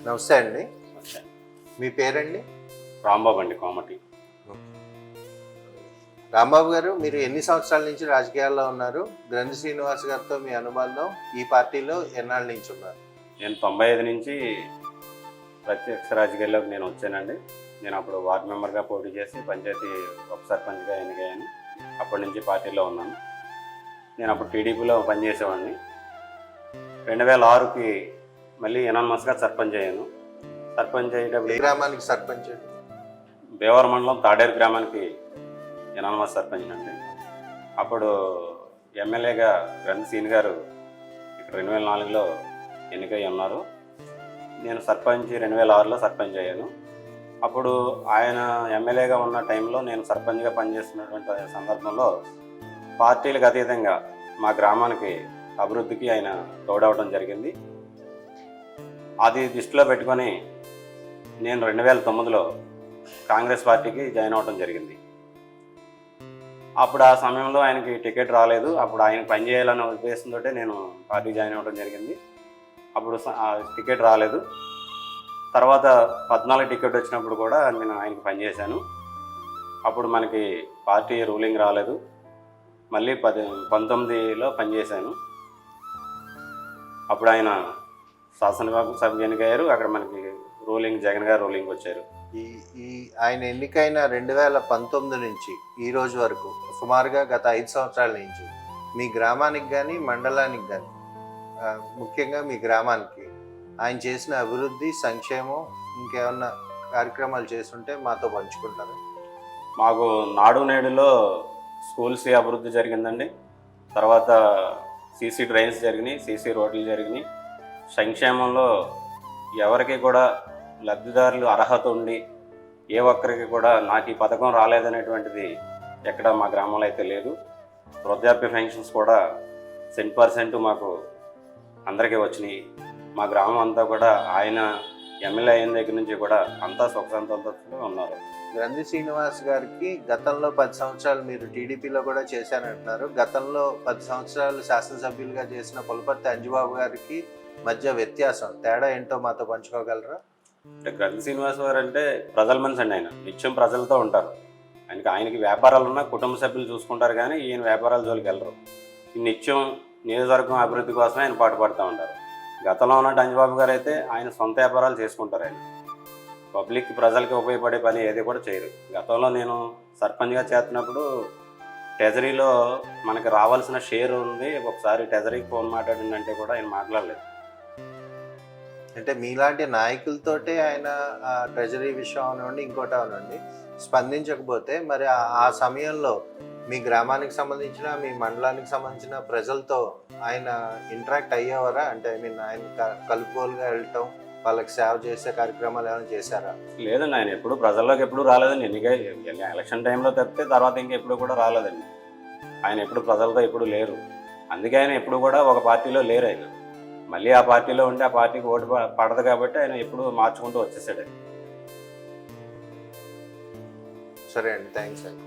నమస్తే అండి. మీ పేరండి? రాంబాబు అండి, కోమటి. రాంబాబు గారు, మీరు ఎన్ని సంవత్సరాల నుంచి రాజకీయాల్లో ఉన్నారు? గ్రంథి శ్రీనివాస్ గారితో మీ అనుబంధం, ఈ పార్టీలో ఎన్నాళ్ళ నుంచి ఉన్నారు? నేను 95 నుంచి ప్రత్యక్ష రాజకీయాల్లోకి నేను వచ్చానండి. నేను అప్పుడు వార్డు మెంబర్గా పోటీ చేసి పంచాయతీ ఉప సర్పంచ్గా ఎన్నికయ్యాను. అప్పటి నుంచి పార్టీలో ఉన్నాను. నేను అప్పుడు టీడీపీలో పనిచేసేవాడిని. 2006కి మళ్ళీ ఎనానమస్గా సర్పంచ్ అయ్యాను. సర్పంచ్ అయ్యేటప్పుడు గ్రామానికి సర్పంచ్ భీమవరం మండలం తాడేరు గ్రామానికి ఎనానమస్ సర్పంచ్ అండి. అప్పుడు ఎమ్మెల్యేగా గ్రంథి సీన్ గారు ఇక్కడ 2004లో ఎన్నికై ఉన్నారు. నేను సర్పంచ్ 2006లో సర్పంచ్ అయ్యాను. అప్పుడు ఆయన ఎమ్మెల్యేగా ఉన్న టైంలో నేను సర్పంచ్గా పనిచేస్తున్నటువంటి సందర్భంలో పార్టీలకు అతీతంగా మా గ్రామానికి అభివృద్ధికి ఆయన తోడవడం జరిగింది. అది దృష్టిలో పెట్టుకొని నేను 2009లో కాంగ్రెస్ పార్టీకి జాయిన్ అవ్వడం జరిగింది. అప్పుడు ఆ సమయంలో ఆయనకి టికెట్ రాలేదు. అప్పుడు ఆయన పనిచేయాలన్న ఉద్దేశంతో నేను పార్టీ జాయిన్ అవ్వడం జరిగింది. అప్పుడు టికెట్ రాలేదు. తర్వాత 14 టికెట్ వచ్చినప్పుడు కూడా నేను ఆయనకి పనిచేశాను. అప్పుడు మనకి పార్టీ రూలింగ్ రాలేదు. మళ్ళీ 19లో పనిచేశాను. అప్పుడు ఆయన శాసనసభ ఎన్నికయ్యారు. అక్కడ మనకి రూలింగ్ జగన్ గారు రూలింగ్ వచ్చారు. ఈ ఆయన ఎన్నికైన 2019 నుంచి ఈ రోజు వరకు సుమారుగా గత 5 సంవత్సరాల నుంచి మీ గ్రామానికి కానీ మండలానికి కానీ ముఖ్యంగా మీ గ్రామానికి ఆయన చేసిన అభివృద్ధి, సంక్షేమం, ఇంకేమన్నా కార్యక్రమాలు చేస్తుంటే మాతో పంచుకుంటారు. మాకు నాడు నేడులో స్కూల్స్ అభివృద్ధి జరిగిందండి. తర్వాత సీసీ డ్రైన్స్ జరిగినాయి, సీసీ రోడ్లు జరిగినాయి. సంక్షేమంలో ఎవరికి కూడా లబ్ధిదారులు అర్హత ఉండి ఏ ఒక్కరికి కూడా నాకు ఈ పథకం రాలేదనేటువంటిది ఎక్కడ మా గ్రామంలో అయితే లేదు. వృద్ధాప్య పెన్షన్స్ కూడా 10% మాకు అందరికీ వచ్చినాయి. మా గ్రామం అంతా కూడా ఆయన ఎమ్మెల్యే అయిన దగ్గర నుంచి కూడా అంతా సుఖ సంతోషంతో ఉన్నారు. గ్రంథి శ్రీనివాస్ గారికి గతంలో 10 సంవత్సరాలు మీరు టీడీపీలో కూడా చేశానంటున్నారు. గతంలో 10 సంవత్సరాలు శాసనసభ్యులుగా చేసిన పులపర్తి అంజుబాబు గారికి మధ్య వ్యత్యాసం, తేడా ఏంటో మాతో పంచుకోగలరా? అంటే గ్రంథి శ్రీనివాస్ గారు అంటే ప్రజల మనిషి అండి. ఆయన నిత్యం ప్రజలతో ఉంటారు. ఆయనకి వ్యాపారాలు ఉన్నా కుటుంబ సభ్యులు చూసుకుంటారు, కానీ ఈయన వ్యాపారాల జోలికి వెళ్ళరు. నిత్యం నియోజకవర్గం అభివృద్ధి కోసమే ఆయన పాటుపడుతూ ఉంటారు. గతంలో ఉన్నట్టు అంజబాబు గారు అయితే ఆయన సొంత వ్యాపారాలు చేసుకుంటారు. ఆయన పబ్లిక్ ప్రజలకి ఉపయోగపడే పని ఏది కూడా చేయరు. గతంలో నేను సర్పంచ్గా చేస్తున్నప్పుడు ట్రెజరీలో మనకి రావాల్సిన షేర్ ఉంది. ఒకసారి ట్రెజరీకి ఫోన్ మాట్లాడిందంటే కూడా ఆయన మాట్లాడలేదు. అంటే మీలాంటి నాయకులతోటే ఆయన ట్రెజరీ విషయం అవనండి, ఇంకోటి అవనండి స్పందించకపోతే మరి ఆ సమయంలో మీ గ్రామానికి సంబంధించిన, మీ మండలానికి సంబంధించిన ప్రజలతో ఆయన ఇంటరాక్ట్ అయ్యేవారా? అంటే ఆయన కలుపుకోలుగా వెళ్ళటం, వాళ్ళకి సేవ చేసే కార్యక్రమాలు ఏమైనా చేశారా? లేదండి, ఆయన ఎప్పుడు ప్రజల్లోకి ఎప్పుడు రాలేదండి. ఎలక్షన్ టైంలో తప్పితే తర్వాత ఇంకెప్పుడు కూడా రాలేదండి. ఆయన ఎప్పుడు ప్రజలతో ఎప్పుడు లేరు. అందుకే ఆయన ఎప్పుడు కూడా ఒక పార్టీలో లేరు. ఆయన మళ్ళీ ఆ పార్టీలో ఉంటే ఆ పార్టీకి ఓటు పడదు కాబట్టి ఆయన ఎప్పుడు మార్చుకుంటూ వచ్చేసాడు. సరే అండి, థ్యాంక్స్ అండి.